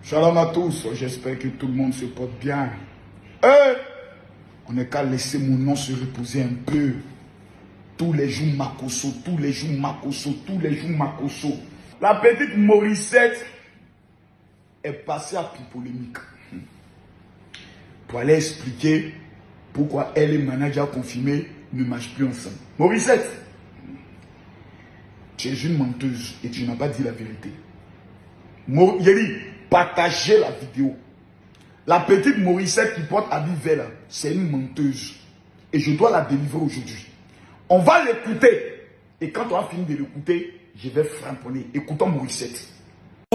Shalom à tous, j'espère que tout le monde se porte bien. On n'est qu'à laisser mon nom se reposer un peu. Tous les jours Makosso, tous les jours Makosso, tous les jours Makosso. La petite Morissette est passée à plus polémique. Pour aller expliquer pourquoi elle et manager confirmé ne marchent plus ensemble. Morissette, tu es une menteuse et tu n'as pas dit la vérité. Yeri, partagez la vidéo. La petite Morissette qui porte habit vert, c'est une menteuse. Et je dois la délivrer aujourd'hui. On va l'écouter. Et quand on a fini de l'écouter, je vais framponner. Écoutons Morissette.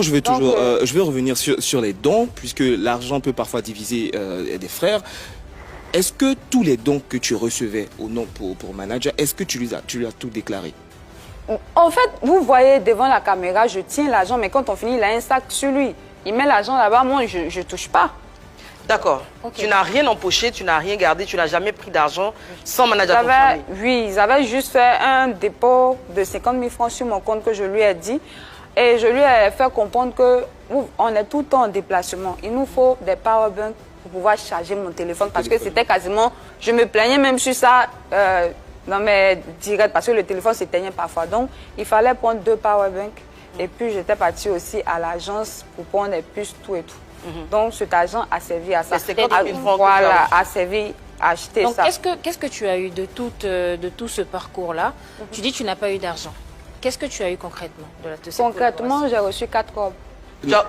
Je veux revenir sur les dons, puisque l'argent peut parfois diviser des frères. Est-ce que tous les dons que tu recevais au nom pour manager, est-ce que tu lui as tout déclaré? En fait, vous voyez devant la caméra, je tiens l'argent, mais quand on finit, il a un sac sur lui. Il met l'argent là-bas, moi, je ne touche pas. D'accord. Okay. Tu n'as rien empoché, tu n'as rien gardé, tu n'as jamais pris d'argent sans manager confirmé. Oui, ils avaient juste fait un dépôt de 50 000 francs sur mon compte que je lui ai dit. Et je lui ai fait comprendre qu'on est tout le temps en déplacement. Il nous faut des powerbanks pour pouvoir charger mon téléphone parce que c'était quasiment... Je me plaignais même sur ça dans mes directs parce que le téléphone s'éteignait parfois. Donc, il fallait prendre 2 powerbanks. Et puis, j'étais partie aussi à l'agence pour prendre des puces, tout et tout. Donc, cet argent a servi à ça. Voilà, a servi à acheter ça. Donc, qu'est-ce que tu as eu de tout ce parcours-là? Tu dis que tu n'as pas eu d'argent. Qu'est-ce que tu as eu concrètement de cette Concrètement, j'ai reçu 4 robes.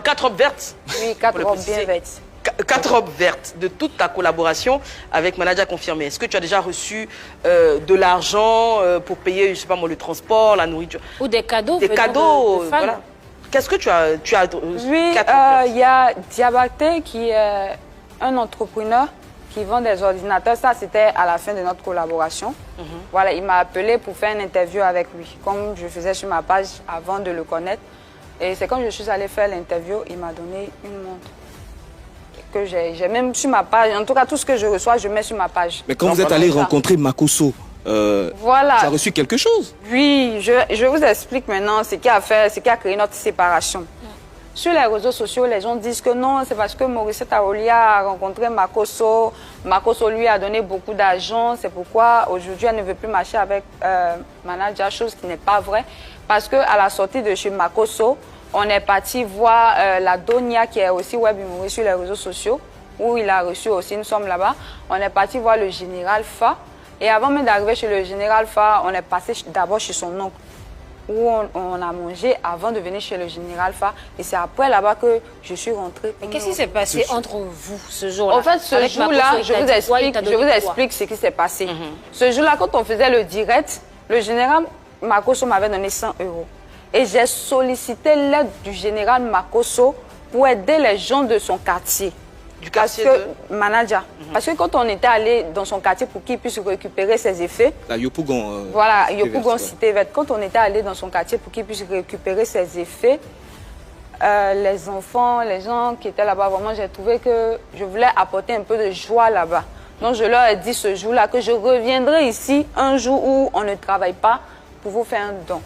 4 robes vertes? Oui, 4 robes bien vertes. 4 robes vertes de toute ta collaboration avec Manager Confirmé. Est-ce que tu as déjà reçu de l'argent pour payer, je ne sais pas moi, le transport, la nourriture? Ou des cadeaux? Des cadeaux, voilà. Qu'est-ce que tu as reçu? Oui, il y a Diabaté qui est un entrepreneur qui vend des ordinateurs. Ça, c'était à la fin de notre collaboration. Voilà, il m'a appelé pour faire une interview avec lui, comme je faisais sur ma page avant de le connaître. Et c'est quand je suis allée faire l'interview, il m'a donné une montre. Que j'ai même sur ma page. En tout cas, tout ce que je reçois, je mets sur ma page. Mais quand vous êtes allé rencontrer Makosso, voilà. Tu as reçu quelque chose? Oui, je vous explique maintenant ce qui a créé notre séparation. Sur les réseaux sociaux, les gens disent que non, c'est parce que Morissette Aolia a rencontré Makosso. Makosso lui a donné beaucoup d'argent. C'est pourquoi aujourd'hui, elle ne veut plus marcher avec manager, chose qui n'est pas vraie. Parce qu'à la sortie de chez Makosso, on est parti voir la Donia qui est aussi web humoriste sur les réseaux sociaux, où il a reçu aussi une somme là-bas. On est parti voir le général Fa. Et avant même d'arriver chez le général Fa, on est passé d'abord chez son oncle, où on a mangé avant de venir chez le général Fa. Et c'est après là-bas que je suis rentrée. Mais qu'est-ce qui s'est passé entre vous ce jour-là? En fait, ce jour-là, je vous explique ce qui s'est passé. Ce jour-là, quand on faisait le direct, le général Makosso m'avait donné 100 €. Et j'ai sollicité l'aide du général Makosso pour aider les gens de son quartier. Du quartier de manager. Parce que quand on était allé dans son quartier pour qu'il puisse récupérer ses effets... La Yopougon. Voilà, Yopougon Cité Verte. Quand on était allé dans son quartier pour qu'il puisse récupérer ses effets, les enfants, les gens qui étaient là-bas, vraiment, j'ai trouvé que je voulais apporter un peu de joie là-bas. Donc je leur ai dit ce jour-là que je reviendrai ici un jour où on ne travaille pas pour vous faire un don.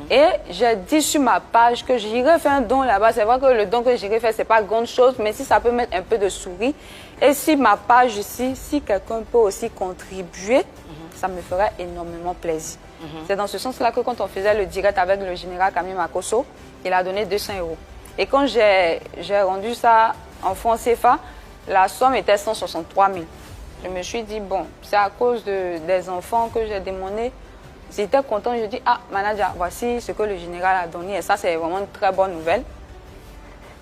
Et j'ai dit sur ma page que j'irai faire un don là-bas. C'est vrai que le don que j'irai faire, ce n'est pas grande chose, mais si ça peut mettre un peu de souris. Et si ma page ici, si quelqu'un peut aussi contribuer, ça me ferait énormément plaisir. C'est dans ce sens-là que quand on faisait le direct avec le général Camille Makosso, il a donné 200 €. Et quand j'ai rendu ça en francs CFA, la somme était 163 000. Je me suis dit, bon, c'est à cause des enfants que j'ai demandé. J'étais content, je dis, ah, manager, voici ce que le général a donné. Et ça, c'est vraiment une très bonne nouvelle.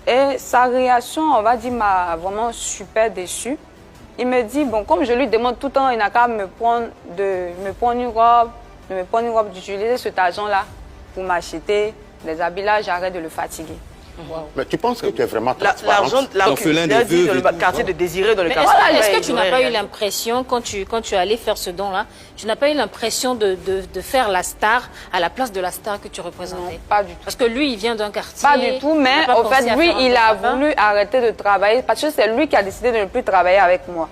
Et sa réaction, on va dire, m'a vraiment super déçue. Il me dit, bon, comme je lui demande tout le temps, il n'a qu'à me prendre une robe, d'utiliser cet argent-là pour m'acheter des habits. Là, j'arrête de le fatiguer. Mais tu penses que tu es vraiment transparente? L'orphelin de veuve dans le quartier de Désiré, dans le quartier. Est-ce que tu n'as pas eu l'impression, quand tu es allé faire ce don-là, tu n'as pas eu l'impression de faire la star à la place de la star que tu représentais? Non, pas du tout. Parce que lui, il vient d'un quartier... Pas du tout, mais en fait, lui, il a voulu arrêter de travailler parce que c'est lui qui a décidé de ne plus travailler avec moi.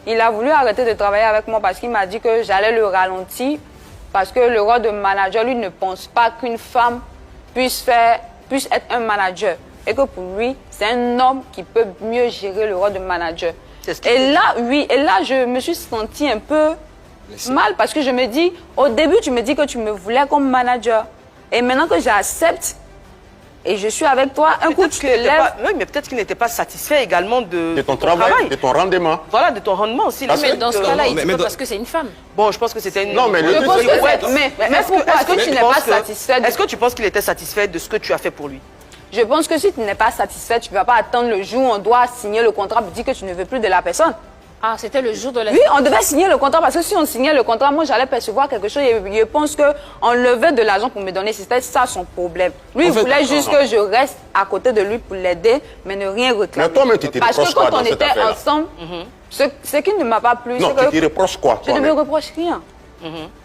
Il a voulu arrêter de travailler avec moi parce qu'il m'a dit que j'allais le ralentir parce que le rôle de manager, lui, ne pense pas qu'une femme puisse être un manager. et que pour lui, c'est un homme qui peut mieux gérer le rôle de manager. Et là, oui, et là, je me suis sentie un peu mal parce que je me dis, au début, tu me dis que tu me voulais comme manager. Et maintenant que j'accepte et je suis avec toi, un coup, tu te lèves. Oui, mais peut-être qu'il n'était pas satisfait également de ton travail, de ton rendement. Voilà, de ton rendement aussi. Mais dans ce cas-là, il dit que parce que c'est une femme. Bon, je pense que c'était une... Non, mais Mais pourquoi est-ce que tu n'es pas satisfait? Est-ce que tu penses qu'il était satisfait de ce que tu as fait pour lui? Je pense que si tu n'es pas satisfait, tu ne vas pas attendre le jour où on doit signer le contrat pour dire que tu ne veux plus de la personne. Ah, c'était le jour de la... Oui, on devait signer le contrat parce que si on signait le contrat, moi j'allais percevoir quelque chose et je pense qu'on levait de l'argent pour me donner. C'était ça son problème. Lui, il voulait juste que je reste à côté de lui pour l'aider, mais ne rien réclamer. Mais toi-même, tu te parce reproches que quand quoi on dans cette était affaire-là? ensemble, ce qui ne m'a pas plu, Non, c'est tu te reproches quoi? je ne me reproche rien.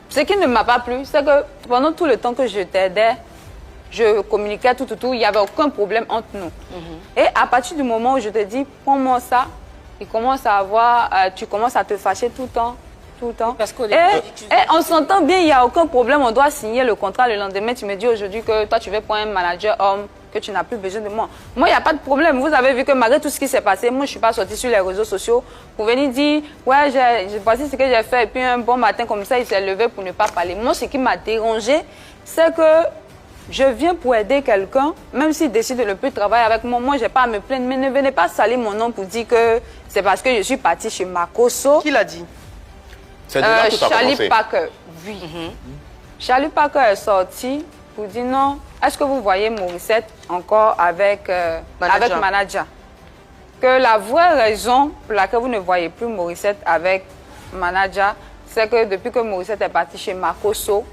Ce qui ne m'a pas plu, c'est que pendant tout le temps que je t'aidais, je communiquais tout, il n'y avait aucun problème entre nous. Et à partir du moment où je te dis, prends-moi ça, il commence à avoir, tu commences à te fâcher tout le temps. Parce qu'au et début, on s'entend bien, il n'y a aucun problème, on doit signer le contrat le lendemain. Tu me dis aujourd'hui que toi, tu veux prendre un manager homme, que tu n'as plus besoin de moi. Moi, il n'y a pas de problème. Vous avez vu que malgré tout ce qui s'est passé, moi, je ne suis pas sortie sur les réseaux sociaux pour venir dire, ouais, voici ce que j'ai fait. Et puis un bon matin comme ça, il s'est levé pour ne pas parler. Moi, ce qui m'a dérangé, c'est que je viens pour aider quelqu'un, même s'il décide de ne plus travailler avec moi, moi, je n'ai pas à me plaindre. Mais ne venez pas salir mon nom pour dire que c'est parce que je suis partie chez Makosso. Qui l'a dit? C'est déjà tout à Charlie commencer. Parker, oui. Charlie Parker est sorti pour dire non. Est-ce que vous voyez Morissette encore avec manager? Que la vraie raison pour laquelle vous ne voyez plus Morissette avec manager, c'est que depuis que Morissette est partie chez Makosso,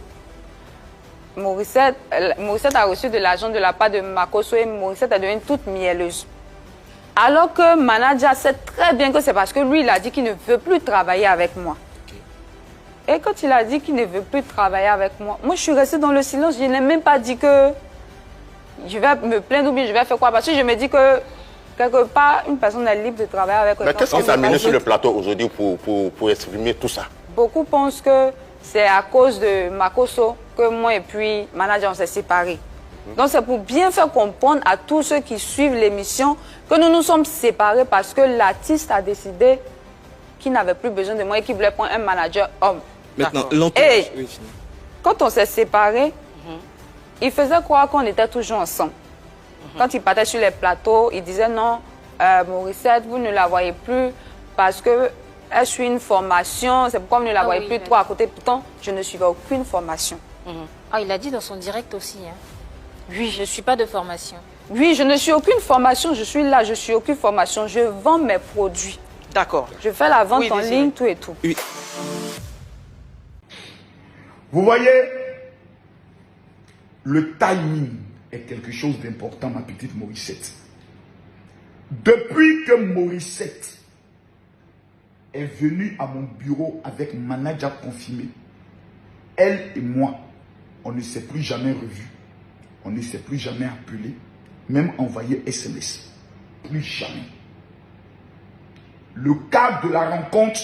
Morissette a reçu de l'argent de la part de Makosso et Morissette est devenue toute mielleuse. Alors que manager sait très bien que c'est parce que lui, il a dit qu'il ne veut plus travailler avec moi. Et quand il a dit qu'il ne veut plus travailler avec moi, moi je suis restée dans le silence. Je n'ai même pas dit que je vais me plaindre ou bien je vais faire quoi. Parce que je me dis que quelque part, une personne est libre de travailler avec Mais qu'est-ce qui t'a amené sur le plateau aujourd'hui pour exprimer tout ça? Beaucoup pensent que c'est à cause de Makosso que moi et puis manager on s'est séparés. Donc c'est pour bien faire comprendre à tous ceux qui suivent l'émission que nous nous sommes séparés parce que l'artiste a décidé qu'il n'avait plus besoin de moi et qu'il voulait prendre un manager homme. Maintenant, Et l'entourage... Oui, fini. quand on s'est séparés, il faisait croire qu'on était toujours ensemble. Quand il partait sur les plateaux, il disait non, Morissette, vous ne la voyez plus parce que elle suit une formation, c'est pourquoi vous ne la voyez plus trop à côté. Pourtant, je ne suivais aucune formation. Ah, il a dit dans son direct aussi. Hein. Oui, je ne suis pas de formation. Oui, je ne suis aucune formation, je suis là, je suis aucune formation. Je vends mes produits. D'accord. Je fais la vente en Désiré. ligne, tout et tout. Oui. Vous voyez, le timing est quelque chose d'important, ma petite Morissette. Depuis que Morissette est venue à mon bureau avec manager confirmé, elle et moi, on ne s'est plus jamais revus. On ne s'est plus jamais appelé, même envoyé SMS. Plus jamais. Le cadre de la rencontre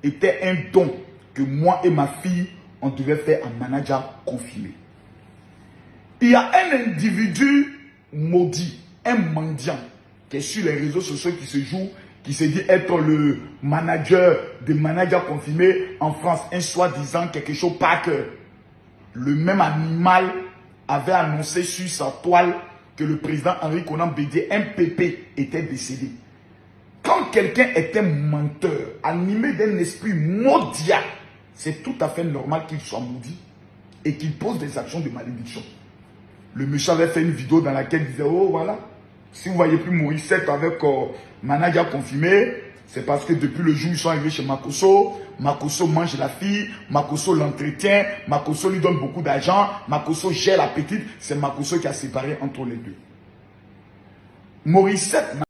était un don que moi et ma fille, on devait faire un manager confirmé. Il y a un individu maudit, un mendiant, qui est sur les réseaux sociaux qui se joue, qui se dit être le manager des managers confirmés en France, un soi-disant quelque chose pas que le même animal avait annoncé sur sa toile que le président Henri Konan Bédié, un pépé, était décédé. Quand quelqu'un est un menteur, animé d'un esprit maudit, c'est tout à fait normal qu'il soit maudit et qu'il pose des actions de malédiction. Le monsieur avait fait une vidéo dans laquelle il disait, oh voilà, si vous ne voyez plus Morissette avec manager confirmé, c'est parce que depuis le jour où ils sont arrivés chez Makosso, Makosso mange la fille, Makosso l'entretient, Makosso lui donne beaucoup d'argent, Makosso gère la petite, c'est Makosso qui a séparé entre les deux. Morissette